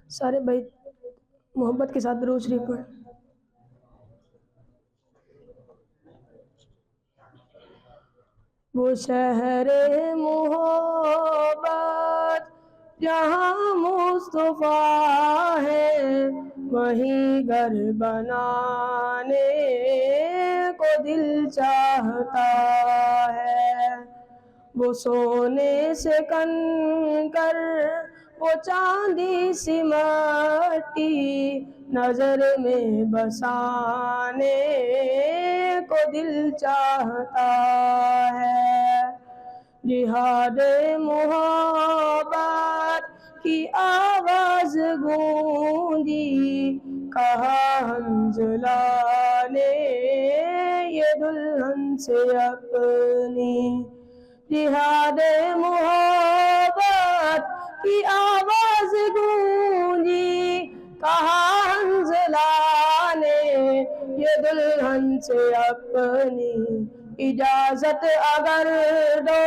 سارے بیت محبت کے ساتھ درود شریف پڑھیں۔ وہ شہر محبت جہاں مصطفیٰ ہے، وہیں گھر بنانے کو دل چاہتا ہے۔ وہ سونے سے کنکر، وہ چاندی سی مٹی، نظر میں بسانے کو دل چاہتا ہے۔ جہاد محبت کی آواز گونجی، کہا حنظلہ نے یہ دلہن سے اپنی۔ جہاد محبت کی آواز گونجی، کہا حنظلہ نے یہ دلہن سے اپنی۔ اجازت اگر دو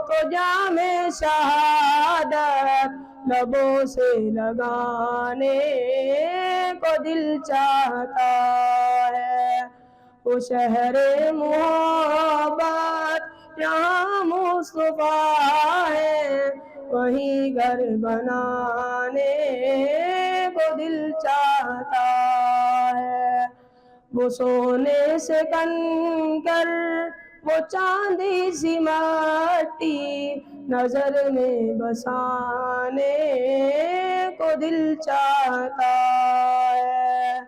تو جام شہادت لبوں سے لگانے کو دل چاہتا ہے۔ وہ شہر محبت جہاں مصطفیٰ ہے، وہیں گھر بنانے کو دل چاہتا ہے۔ وہ سونے سے کنکر، وہ چاندی سی مٹی، نظر میں بسانے کو دل چاہتا ہے۔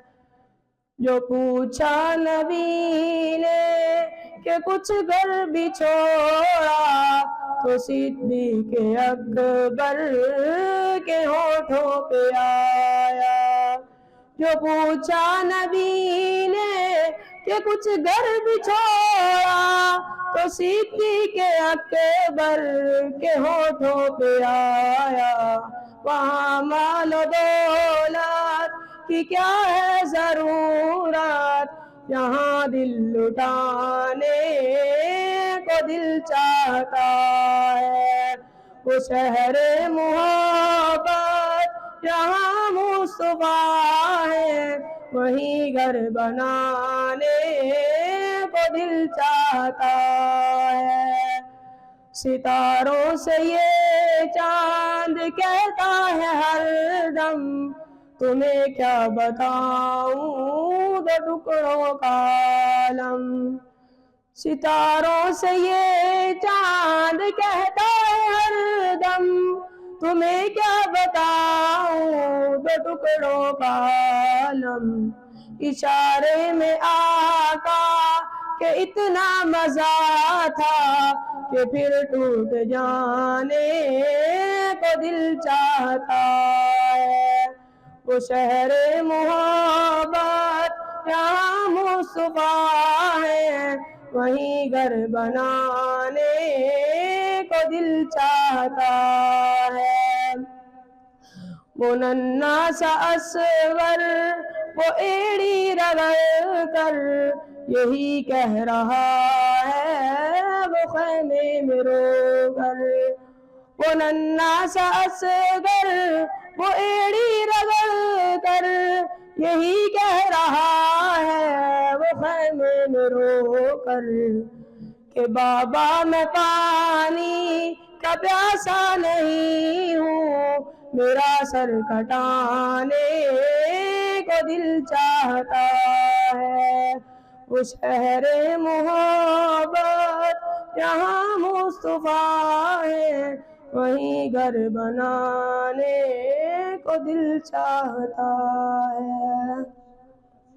جو پوچھا نبی نے کہ کچھ گھر بھی چھوڑا، تو صدیق اکبر کے ہونٹوں پہ آیا۔ جو پوچھا نبی نے کہ کچھ گھر بھی چھوڑا، تو صدیق اکبر کے ہونٹوں پہ آیا۔ وہاں مال و دولت کی کیا ہے ضرورت، یہاں دل لٹانے کو دل چاہتا ہے۔ وہ شہر محبت جہاں مصطفیٰ ہے، وہیں گھر بنانے کو دل چاہتا ہے۔ ستاروں سے یہ چاند کہتا ہے ہر دم، تمہیں کیا بتاؤں دو ٹکڑوں کا عالم۔ ستاروں سے یہ چاند کہتا ہے ہر دم، تمہیں کیا بتاؤں دو ٹکڑوں کا عالم۔ اشارے میں آقا کہ اتنا مزہ تھا کہ پھر ٹوٹ جانے کو دل چاہتا ہے۔ وہ شہر محبت جہاں مصطفیٰ ہے، وہیں گھر بنانے کو دل چاہتا ہے۔ وہ ننھا سا اصغر، وہ ایڑی رگڑ کر یہی کہہ رہا ہے وہ خیمے میں رو کر۔ وہ ننھا سا اصغر، وہ ایڑی رگڑ کر یہی کہہ رہا ہے وہ خیمے میں رو کر، کہ بابا میں پانی کا پیاسا نہیں ہوں، میرا سر کٹانے کو دل چاہتا ہے۔ وہ شہر محبت جہاں مصطفیٰ ہے، وہیں گھر بنانے کو دل چاہتا ہے۔